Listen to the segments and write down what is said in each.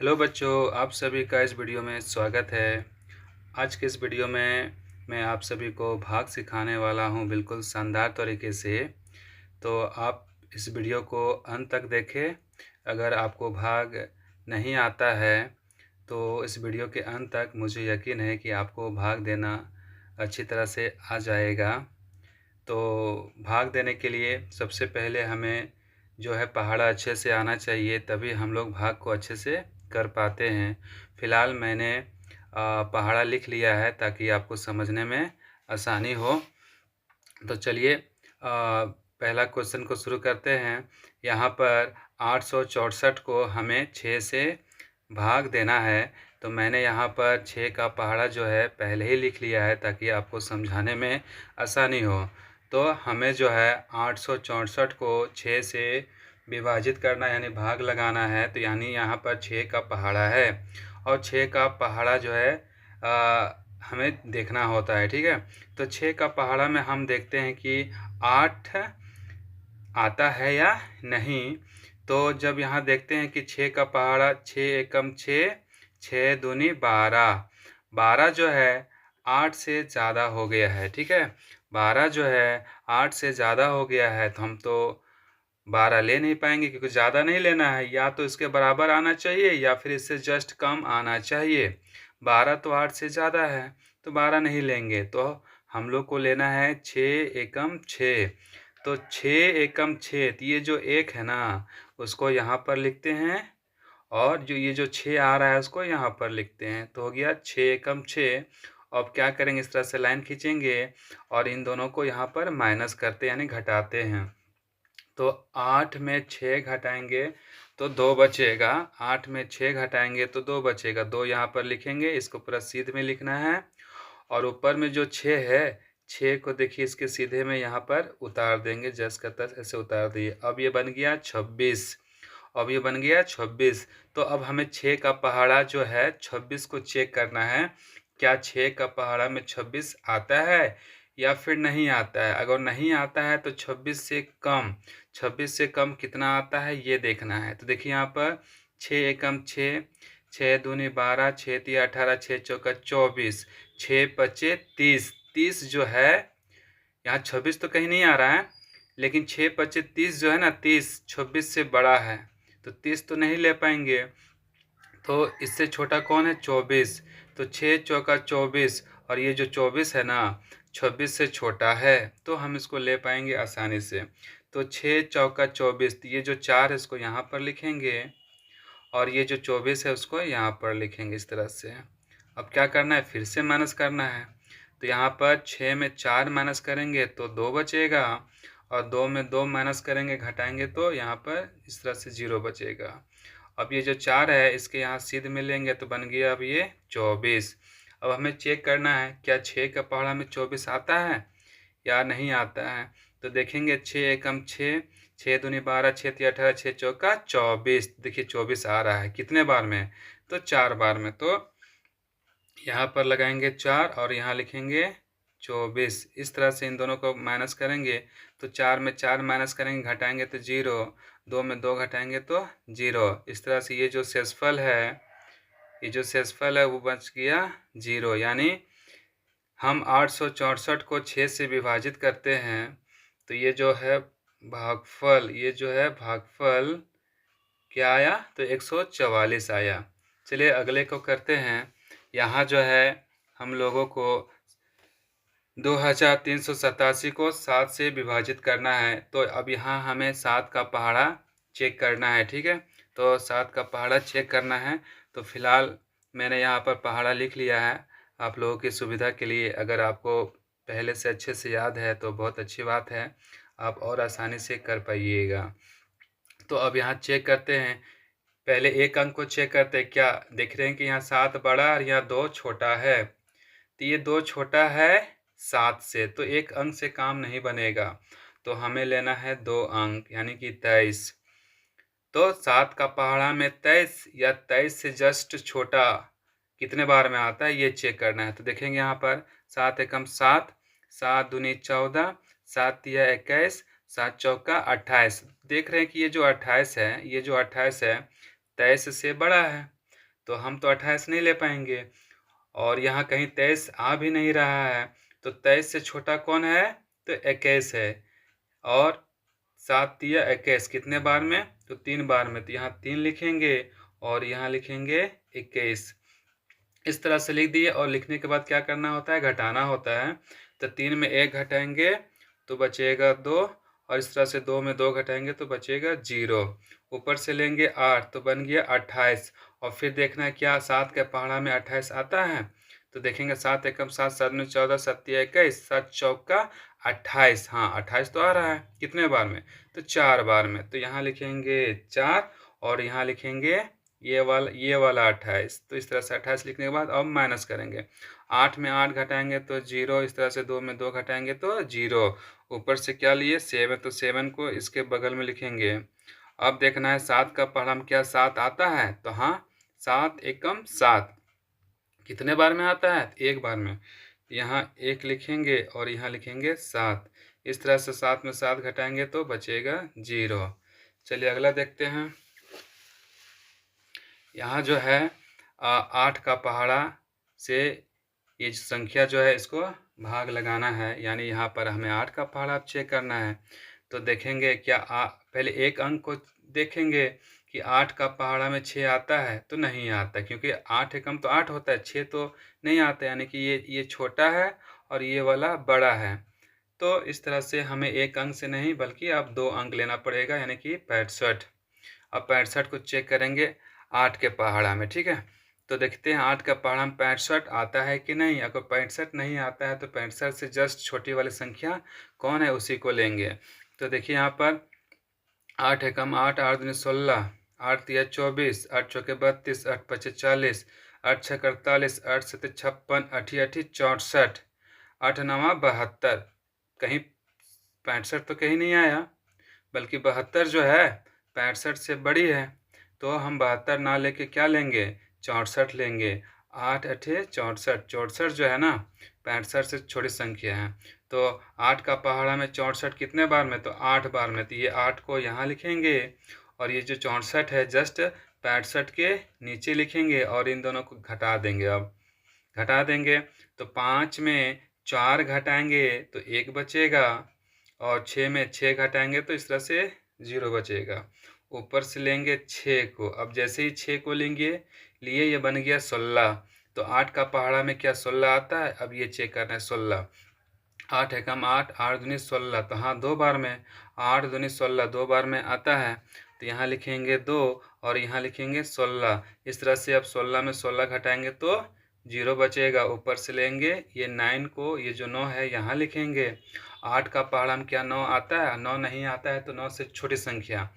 Hello बच्चों, आप सभी का इस वीडियो में स्वागत है। आज के इस वीडियो में मैं आप सभी को भाग सिखाने वाला हूं बिल्कुल शानदार तरीके से। तो आप इस वीडियो को अंत तक देखें। अगर आपको भाग नहीं आता है तो इस वीडियो के अंत तक मुझे यकीन है कि आपको भाग देना अच्छी तरह से आ जाएगा। तो भाग देने के लिए सबसे पहले हमें जो है पहाड़ा अच्छे से आना चाहिए, तभी हम लोग भाग को अच्छे से कर पाते हैं। फ़िलहाल मैंने पहाड़ा लिख लिया है ताकि आपको समझने में आसानी हो। तो चलिए पहला क्वेश्चन को शुरू करते हैं। यहाँ पर 864 को हमें 6 से भाग देना है। तो मैंने यहाँ पर 6 का पहाड़ा जो है पहले ही लिख लिया है ताकि आपको समझाने में आसानी हो। तो हमें जो है 864 को 6 से विभाजित करना यानी भाग लगाना है। तो यानी यहाँ पर 6 का पहाड़ा है और 6 का पहाड़ा जो है हमें देखना होता है, ठीक है। तो 6 का पहाड़ा में हम देखते हैं कि 8 आता है या नहीं। तो जब यहाँ देखते हैं कि 6 का पहाड़ा 6 एकम 6, 6 दूनी 12, 12 जो है 8 से ज़्यादा हो गया है, ठीक है। 12 जो है 8 से ज़्यादा हो गया है तो हम तो 12 ले नहीं पाएंगे क्योंकि ज़्यादा नहीं लेना है, या तो इसके बराबर आना चाहिए या फिर इससे जस्ट कम आना चाहिए। 12 तो 8 से ज़्यादा है तो 12 नहीं लेंगे। तो हम लोग को लेना है 6 एकम 6। तो 6 एकम 6, तो ये जो एक है ना उसको यहाँ पर लिखते हैं और जो ये जो 6 आ रहा है उसको यहाँ पर लिखते हैं। तो हो गया 6 एकम 6। अब क्या करेंगे, इस तरह से लाइन खींचेंगे और इन दोनों को यहाँ पर माइनस करते यानी घटाते हैं। तो 8 में 6 घटाएंगे तो 2 बचेगा। 8 में 6 घटाएंगे तो 2 बचेगा। 2 यहाँ पर लिखेंगे, इसको पूरा सीधे में लिखना है। और ऊपर में जो 6 है, 6 को देखिए इसके सीधे में यहाँ पर उतार देंगे, जस का तस ऐसे उतार दिए। अब ये बन गया 26। अब ये बन गया 26। तो अब हमें 6 का पहाड़ा जो है 26 को चेक करना है। क्या 6 का पहाड़ा में 26 आता है या फिर नहीं आता है। अगर नहीं आता है तो 26 से कम, 26 से कम कितना आता है ये देखना है। तो देखिए यहाँ पर 6 एकम 6, 6 दूनी 12, 6 तिया 18, 6 चौका 24, 6 पचे 30। 30 जो है यहाँ 26 तो कहीं नहीं आ रहा है, लेकिन 6 पचे 30 जो है ना, 30 26 से बड़ा है तो 30 तो नहीं ले पाएंगे। तो इससे छोटा कौन है, 24। तो 6 चौका 24 और ये जो 24 है ना 26 से छोटा है तो हम इसको ले पाएंगे आसानी से। तो 6 चौका 24, तो ये जो 4 है इसको यहाँ पर लिखेंगे और ये जो 24 है उसको यहाँ पर लिखेंगे इस तरह से। अब क्या करना है, फिर से माइनस करना है। तो यहाँ पर 6 में 4 माइनस करेंगे तो 2 बचेगा और 2 में 2 माइनस करेंगे घटाएंगे तो यहाँ पर इस तरह से 0 बचेगा। अब ये जो 4 है इसके यहाँ सीध में लेंगे तो बन गया अब ये 24। अब हमें चेक करना है क्या 6 का पहाड़ा में 24 आता है या नहीं आता है। तो देखेंगे 6 एकम 6, 6 दूनी 12, 6 तिया 18, 6 चौका 24। देखिए 24 आ रहा है कितने बार में, तो 4 बार में। तो यहाँ पर लगाएंगे 4 और यहाँ लिखेंगे 24। इस तरह से इन दोनों को माइनस करेंगे तो 4 में 4 माइनस करेंगे घटाएंगे तो 0, 2 में 2 घटाएंगे तो 0। इस तरह से ये जो शेषफल है, ये जो शेषफल है वो बच गया 0। यानी हम 864 को 6 से विभाजित करते हैं तो ये जो है भागफल, ये जो है भागफल क्या आया, तो 144 आया। चलिए अगले को करते हैं। यहाँ जो है हम लोगों को 2387 को 7 से विभाजित करना है। तो अब यहाँ हमें 7 का पहाड़ा चेक करना है, ठीक है। तो 7 का पहाड़ा चेक करना है। तो फिलहाल मैंने यहाँ पर पहाड़ा लिख लिया है आप लोगों की सुविधा के लिए। अगर आपको पहले से अच्छे से याद है तो बहुत अच्छी बात है, आप और आसानी से कर पाइएगा। तो अब यहाँ चेक करते हैं। पहले एक अंक को चेक करते हैं, क्या देख रहे हैं कि यहाँ 7 बड़ा और यहाँ 2 छोटा है। तो ये 2 छोटा है 7 से, तो एक अंक से काम नहीं बनेगा। तो हमें लेना है 2 अंक यानी कि 23। तो 7 का पहाड़ा में 23 या 23 से जस्ट छोटा कितने बार में आता है ये चेक करना है। तो देखेंगे यहाँ पर 7 एकम 7, 7 दूनी 14, 7 तिया 21, 7 चौका 28। देख रहे हैं कि ये जो 28 है, ये जो 28 है 23 से बड़ा है। तो हम तो 28 नहीं ले पाएंगे। और यहाँ कहीं 23 आ भी नहीं रहा है, तो 23 से छोटा कौन है? तो 21 है। और 7 तिया 21 कितने बार में? तो 3 बार में। तो यहाँ 3 लिखेंगे और यहाँ लिखेंगे 21। इस तरह से लिख दिए। और लिखने के बाद क्या करना होता है? घटाना होता है। तो 3 में 1 घटाएंगे तो बचेगा 2, और इस तरह से 2 में 2 घटाएंगे तो बचेगा 0। ऊपर से लेंगे 8 तो बन गया 28। और फिर देखना है क्या 7 के पहाड़ा में 28 आता है? तो देखेंगे 7 एकम 7, 7 दूनी 14, 7 तिया 21, 7 चौका 28। हाँ, 28 तो आ रहा है। कितने बार में? तो 4 बार में। तो यहाँ लिखेंगे 4 और यहाँ लिखेंगे ये वाला 28। तो इस तरह से 28 लिखने के बाद अब माइनस करेंगे। 8 में 8 घटाएंगे तो 0। इस तरह से 2 में 2 घटाएंगे तो 0। ऊपर से क्या लिए? 7। तो 7 को इसके बगल में लिखेंगे। अब देखना है 7 का पहाड़ा में क्या 7 आता है? तो हाँ, 7 एकम 7 कितने बार में आता है? एक बार में। यहाँ 1 लिखेंगे और यहाँ लिखेंगे 7। इस तरह से 7 में 7 घटाएंगे तो बचेगा 0। चलिए अगला देखते हैं। यहाँ जो है 8 का पहाड़ा से ये संख्या जो है इसको भाग लगाना है, यानी यहाँ पर हमें 8 का पहाड़ा अब चेक करना है। तो देखेंगे क्या पहले एक अंक को देखेंगे कि 8 का पहाड़ा में 6 आता है? तो नहीं आता, क्योंकि 8 एकम तो 8 होता है, 6 तो नहीं आता, यानी कि ये छोटा है और ये वाला बड़ा है। तो इस तरह से हमें एक अंक से नहीं बल्कि अब 2 अंक लेना पड़ेगा, यानी कि 65। अब 65 को चेक करेंगे 8 के पहाड़ा में, ठीक है। तो देखते हैं 8 का पहाड़ा में 65 आता है कि नहीं। अगर 65 नहीं आता है तो 65 से जस्ट छोटी वाली संख्या कौन है उसी को लेंगे। तो देखिए यहाँ पर 8 एकम 8, 8 दूनी 16, 8 तिया 24, 8 चौके 32, 8 पचे 40, 8 छः 48, 8 सत्ते 56, 8 8 64, 8 नवा 72। कहीं 65 तो कहीं नहीं आया, बल्कि 72 जो है 65 से बड़ी है। तो हम 72 ना लेके क्या लेंगे? 64 लेंगे। 8 अठे 64, 64 जो है ना 65 से छोटी संख्या है। तो 8 का पहाड़ा में 64 कितने बार में? तो 8 बार में। तो ये 8 को यहाँ लिखेंगे और ये जो 64 है जस्ट 65 के नीचे लिखेंगे और इन दोनों को घटा देंगे। अब घटा देंगे तो 5 में 4 घटाएंगे तो 1 बचेगा, और 6 में 6 घटाएंगे तो इस तरह से 0 बचेगा। ऊपर से लेंगे 6 को। अब जैसे ही 6 को लिए ये बन गया 16। तो 8 का पहाड़ा में क्या 16 आता है? अब ये चेक करना है 16। 8 एकम 8, 8 दूनी 16। तो हाँ 2 बार में। 8 दूनी 16 2 बार में आता है। तो यहाँ लिखेंगे 2 और यहाँ लिखेंगे 16। इस तरह से अब 16 में 16 घटाएंगे तो 0 बचेगा। ऊपर से लेंगे ये 9 को, ये जो 9 है यहाँ लिखेंगे। 8 का पहाड़ा में क्या 9 आता है? 9 नहीं आता है, तो 9 से छोटी संख्या।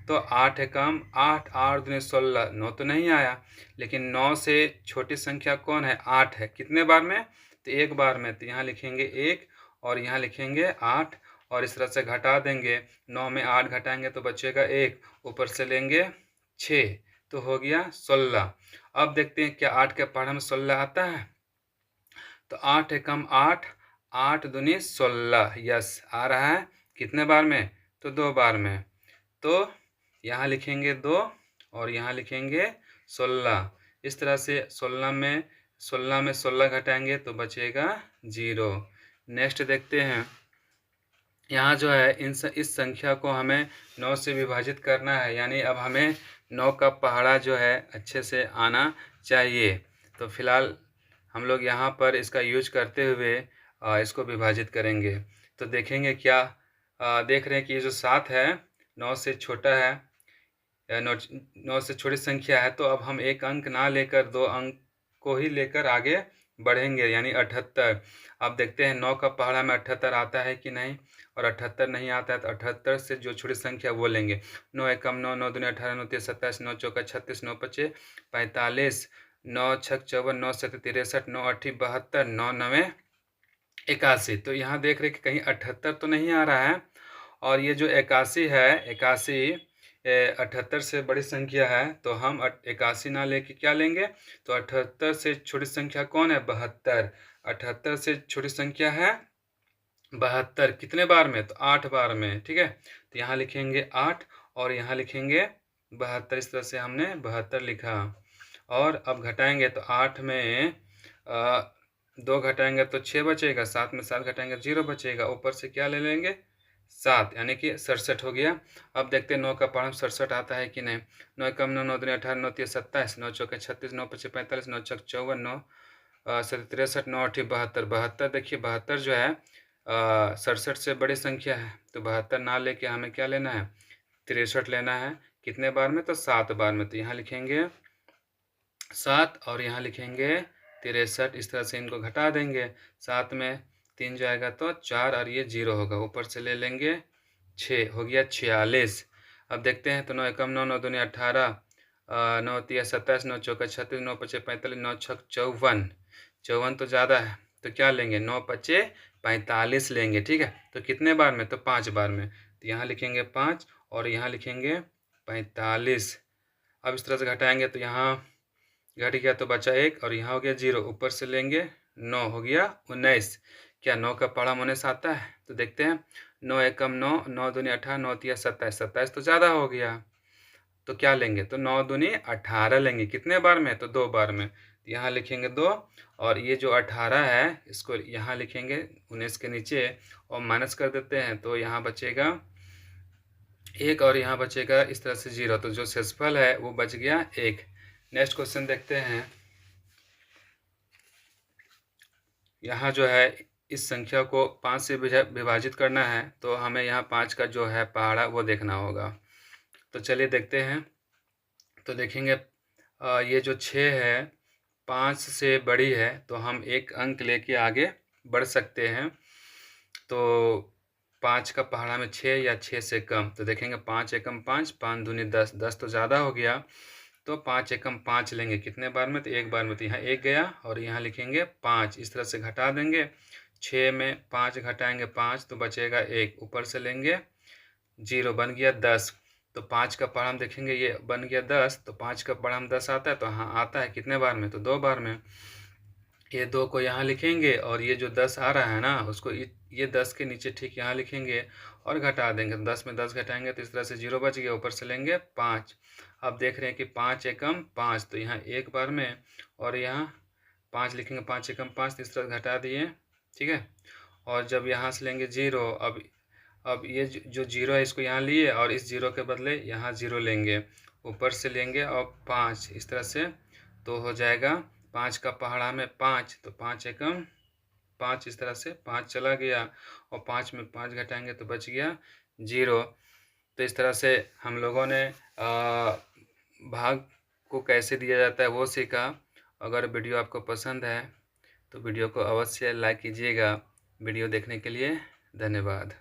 तो 8 एकम 8, 8 दूनी 16, 9 तो नहीं आया, लेकिन 9 से छोटी संख्या कौन है? 8 है। कितने बार में? तो 1 बार में। तो यहाँ लिखेंगे 1 और यहाँ लिखेंगे 8 और इस तरह से घटा देंगे। 9 में 8 घटाएंगे तो बचेगा 1, ऊपर से लेंगे 6, तो हो गया 16। अब देखते हैं क्या 8 के पहाड़ा में 16 आता है? तो 8 एकम 8, 8 दूनी 16, यस आ रहा है। कितने बार में? तो 2 बार में। तो यहाँ लिखेंगे 2 और यहाँ लिखेंगे 16। इस तरह से 16 में 16 घटाएंगे तो बचेगा 0। नेक्स्ट देखते हैं। यहाँ जो है इस संख्या को हमें 9 से विभाजित करना है, यानी अब हमें 9 का पहाड़ा जो है अच्छे से आना चाहिए। तो फिलहाल हम लोग यहाँ पर इसका यूज करते हुए इसको विभाजित करेंगे। तो देखेंगे क्या देख रहे हैं कि ये जो 7 है 9 से छोटा है, 9 से छोटी संख्या है। तो अब हम एक अंक ना लेकर 2 अंक को ही लेकर आगे बढ़ेंगे, यानी 78। अब देखते हैं 9 का पहाड़ा में 78 आता है कि नहीं, और 78 नहीं आता है तो 78 से जो छोटी संख्या वो लेंगे। 9 एकम 9, 9 दूनी 18, 9 तिया 27, 9 चौका 36, 9 पचे 45, 9 छक 54, 9 सत्ते 63, 9 अट्ठी 72, 9 नवे 81। तो यहाँ देख रहे कि कहीं 78 तो नहीं आ रहा है, और ये जो 81 है 81 78 से बड़ी संख्या है, तो हम 81 ना लेके क्या लेंगे? तो 78 से छोटी संख्या कौन है? 72। 78 से छोटी संख्या है 72। कितने बार में? तो 8 बार में, ठीक है। तो यहाँ लिखेंगे 8 और यहाँ लिखेंगे 72। इस तरह से हमने 72 लिखा। और अब घटाएंगे तो 8 में 2 घटाएंगे तो 6 बचेगा, 7 में 7 घटाएंगे तो 0 बचेगा, ऊपर से क्या ले लेंगे 7, यानी कि 67 हो गया। अब देखते हैं 9 का पहाड़ा 67 आता है कि नहीं। 9 कम 9, 9 दूनी 18, 9 तिया 27, 9 चौके 36, 9 पचे 45, 9 छक 54, 9 7 63, 9 8 72। 72 देखिए 72 जो है 67 से बड़ी संख्या है, तो 72 ना लेके हमें क्या लेना है 63 लेना है। कितने बार में, तो 7 बार में। तो यहाँ लिखेंगे 7 और यहाँ लिखेंगे 63। इस तरह से इनको घटा देंगे। 7 में 3 जाएगा तो 4 और ये 0 होगा, ऊपर से ले लेंगे 6, हो गया 46। अब देखते हैं तो 9 एकम 9, 9 दूनी 18, 9 तिया 27, 9 चौका 36, 9 पचे 45, 9 छक 54। 54 तो ज़्यादा है, तो क्या लेंगे 9 पचे 45 लेंगे, ठीक है। तो कितने बार में, तो 5 बार में। तो यहाँ लिखेंगे 5 और यहाँ लिखेंगे 45। अब इस तरह से घटाएंगे तो यहाँ घट गया तो बचा 1 और यहाँ हो गया 0, ऊपर से लेंगे 9, हो गया 19। क्या 9 का पहाड़ा 19 आता है, तो देखते हैं। 9 एकम 9, 9 दूनी 18, 9 तिया 27, 27 तो ज़्यादा हो गया, तो क्या लेंगे, तो 9 दूनी 18 लेंगे। कितने बार में, तो 2 बार में। तो यहाँ लिखेंगे 2 और ये जो 18 है इसको यहाँ लिखेंगे 19 के नीचे और माइनस कर देते हैं, तो यहाँ बचेगा 1 और यहाँ बचेगा इस तरह से 0, तो जो शेषफल है वो बच गया 1। नेक्स्ट क्वेश्चन देखते हैं। यहाँ जो है इस संख्या को 5 से विभाजित करना है, तो हमें यहाँ 5 का जो है पहाड़ा वो देखना होगा। तो चलिए देखते हैं। तो देखेंगे ये जो 6 है 5 से बड़ी है, तो हम एक अंक लेके आगे बढ़ सकते हैं। तो 5 का पहाड़ा में 6 या 6 से कम, तो देखेंगे 5 एकम 5, 5 दूनी 10, 10 तो ज़्यादा हो गया, तो 5 एकम 5 लेंगे। कितने बार में, तो 1 बार में। तो यहाँ 1 गया और यहाँ लिखेंगे 5, इस तरह से घटा देंगे। 6 में 5 घटाएंगे 5 तो बचेगा 1, ऊपर से लेंगे 0, बन गया 10। तो 5 का पहाड़ा हम देखेंगे ये बन गया 10, तो 5 का पहाड़ा हम 10 आता है, तो हाँ आता है। कितने बार में, तो 2 बार में। ये 2 को यहाँ लिखेंगे और ये जो 10 आ रहा है ना उसको ये 10 के नीचे ठीक यहाँ लिखेंगे और घटा देंगे। 10 में 10 घटाएंगे तो इस तरह से 0 बच गया, ऊपर से लेंगे 5। अब देख रहे हैं कि 5 एकम 5, तो यहाँ 1 बार में और यहाँ 5 लिखेंगे। 5 एकम 5, तो इस तरह घटा दिए, ठीक है। और जब यहाँ से लेंगे 0, अब ये जो 0 है इसको यहाँ लिए और इस 0 के बदले यहाँ 0 लेंगे, ऊपर से लेंगे और 5, इस तरह से तो हो जाएगा 5 का पहाड़ा में 5, तो 5 एकम 5, इस तरह से 5 चला गया और 5 में 5 घटाएंगे तो बच गया 0। तो इस तरह से हम लोगों ने भाग को कैसे दिया जाता है वो सीखा। अगर वीडियो आपको पसंद है तो वीडियो को अवश्य लाइक कीजिएगा। वीडियो देखने के लिए धन्यवाद।